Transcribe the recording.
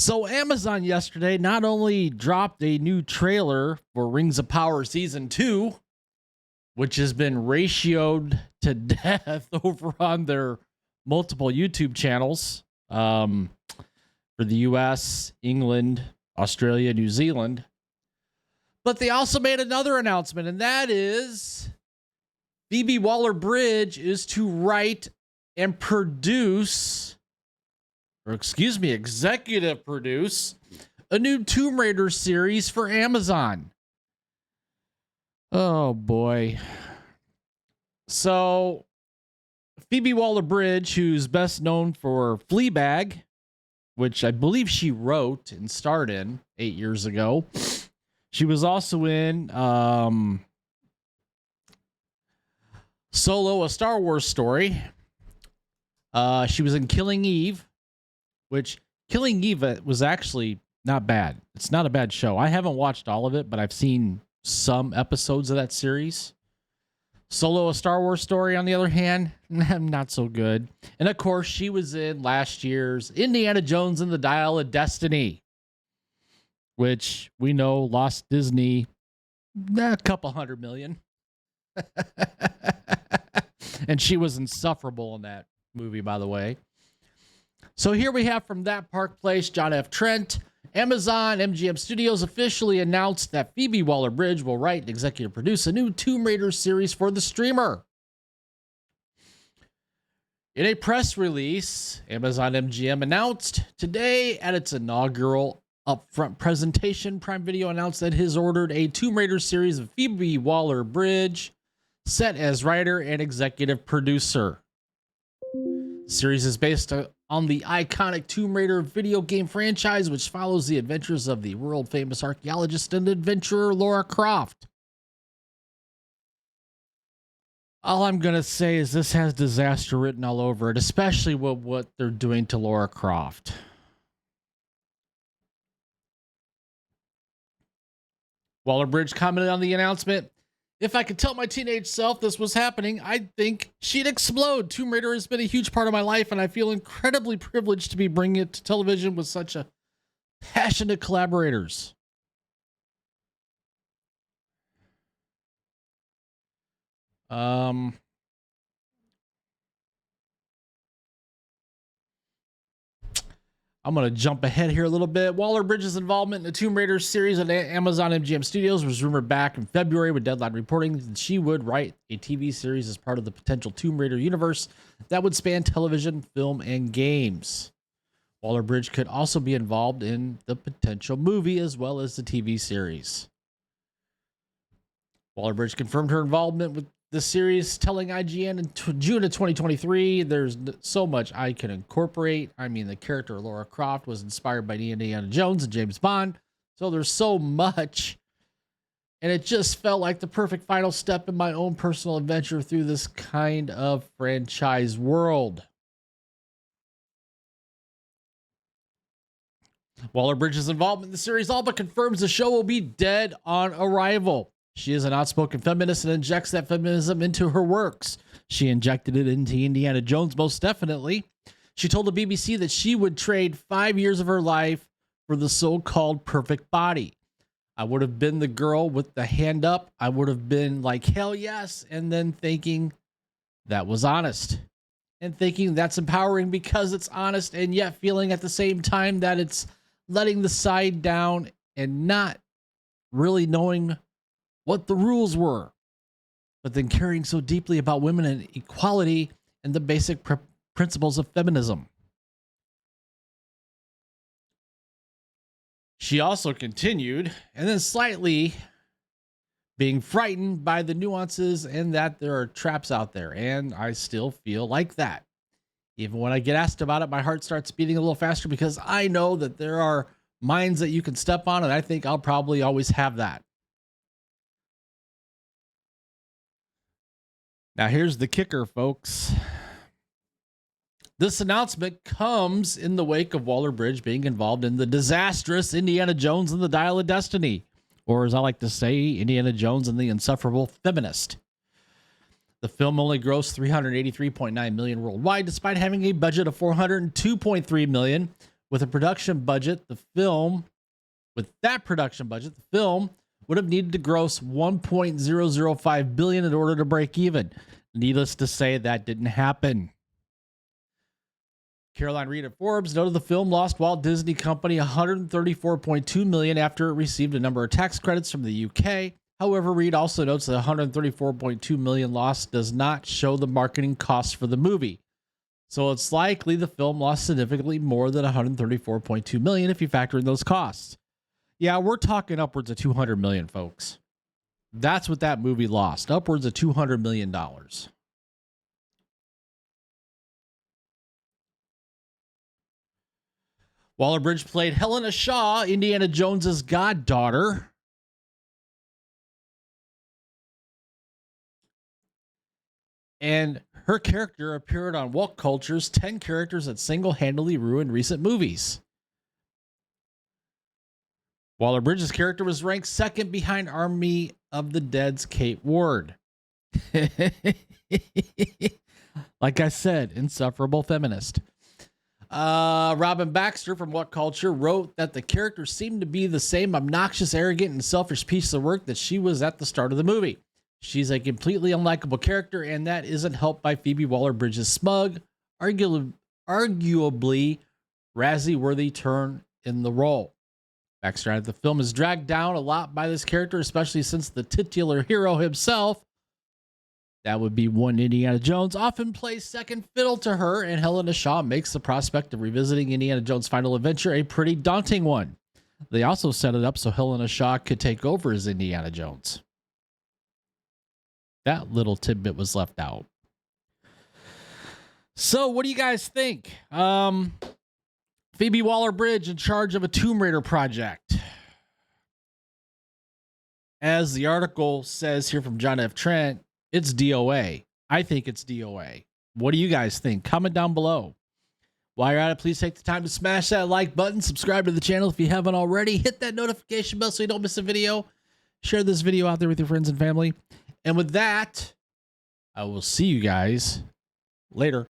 So Amazon yesterday not only dropped a new trailer for Rings of Power Season 2, which has been ratioed to death over on their multiple YouTube channels for the US, England, Australia, New Zealand. But they also made another announcement, and that is Phoebe Waller-Bridge is to write and produce, or excuse me, executive produce a new Tomb Raider series for Amazon. Oh boy. So Phoebe Waller-Bridge, who's best known for Fleabag, which I believe she wrote and starred in 8 years ago. She was also in Solo, a Star Wars story. She was in Killing Eve, which Killing Eve was actually not bad. It's not a bad show. I haven't watched all of it, but I've seen some episodes of that series. Solo, a Star Wars story, on the other hand, not so good. And of course, she was in last year's Indiana Jones and the Dial of Destiny, which we know lost Disney a couple $100 million. And she was insufferable in that movie, by the way. So here we have from That Park Place, John F. Trent. Amazon MGM Studios officially announced that Phoebe Waller-Bridge will write and executive produce a new Tomb Raider series for the streamer. In a press release, Amazon MGM announced today at its inaugural upfront presentation, Prime Video announced that it has ordered a Tomb Raider series of Phoebe Waller-Bridge, set as writer and executive producer. The series is based on the iconic Tomb Raider video game franchise, which follows the adventures of the world-famous archaeologist and adventurer Lara Croft. All I'm going to say is this has disaster written all over it, especially with what they're doing to Lara Croft. Waller-Bridge commented on the announcement, "If I could tell my teenage self this was happening, I'd think she'd explode. Tomb Raider has been a huge part of my life, and I feel incredibly privileged to be bringing it to television with such a passionate collaborators." I'm going to jump ahead here a little bit. Waller-Bridge's involvement in the Tomb Raider series at Amazon MGM Studios was rumored back in February, with Deadline reporting that she would write a TV series as part of the potential Tomb Raider universe that would span television, film, and games. Waller-Bridge could also be involved in the potential movie as well as the TV series. Waller-Bridge confirmed her involvement with the series, telling IGN in June of 2023, "There's so much I can incorporate. I mean, the character of Lara Croft was inspired by Indiana Jones and James Bond, so there's so much. And it just felt like the perfect final step in my own personal adventure through this kind of franchise world." Waller-Bridge's involvement in the series all but confirms the show will be dead on arrival. She is an outspoken feminist and injects that feminism into her works. She injected it into Indiana Jones, most definitely. She told the BBC that she would trade 5 years of her life for the so-called perfect body. "I would have been the girl with the hand up. I would have been like, hell yes," and then thinking that was honest. And thinking that's empowering because it's honest, and yet feeling at the same time that it's letting the side down and not really knowing what the rules were, but then caring so deeply about women and equality and the basic principles of feminism. She also continued, and then slightly being frightened by the nuances and that there are traps out there, and I still feel like that. Even when I get asked about it, my heart starts beating a little faster because I know that there are mines that you can step on, and I think I'll probably always have that. Now, here's the kicker, folks. This announcement comes in the wake of Waller-Bridge being involved in the disastrous Indiana Jones and the Dial of Destiny, or as I like to say, Indiana Jones and the Insufferable Feminist. The film only grossed $383.9 million worldwide, despite having a budget of $402.3 million, With that production budget, the film would have needed to gross 1.005 billion in order to break even. Needless to say, that didn't happen. Caroline Reed at Forbes noted the film lost Walt Disney Company $134.2 million after it received a number of tax credits from the UK. However, Reed also notes the $134.2 million loss does not show the marketing costs for the movie. So it's likely the film lost significantly more than $134.2 million if you factor in those costs. Yeah, we're talking upwards of $200 million, folks. That's what that movie lost, upwards of $200 million. Waller-Bridge played Helena Shaw, Indiana Jones's goddaughter. And her character appeared on What Culture's 10 characters that single-handedly ruined recent movies. Waller-Bridge's character was ranked second behind Army of the Dead's Kate Ward. Like I said, insufferable feminist. Robin Baxter from What Culture wrote that the character seemed to be the same obnoxious, arrogant, and selfish piece of work that she was at the start of the movie. She's a completely unlikable character, and that isn't helped by Phoebe Waller-Bridge's smug, arguably Razzie-worthy turn in the role. Baxter added the film is dragged down a lot by this character, especially since the titular hero himself, that would be one Indiana Jones, often plays second fiddle to her, and Helena Shaw makes the prospect of revisiting Indiana Jones' final adventure a pretty daunting one. They also set it up so Helena Shaw could take over as Indiana Jones. That little tidbit was left out. So what do you guys think? Phoebe Waller-Bridge in charge of a Tomb Raider project. As the article says here from John F. Trent, it's DOA. I think it's DOA. What do you guys think? Comment down below. While you're at it, please take the time to smash that like button. Subscribe to the channel if you haven't already. Hit that notification bell so you don't miss a video. Share this video out there with your friends and family. And with that, I will see you guys later.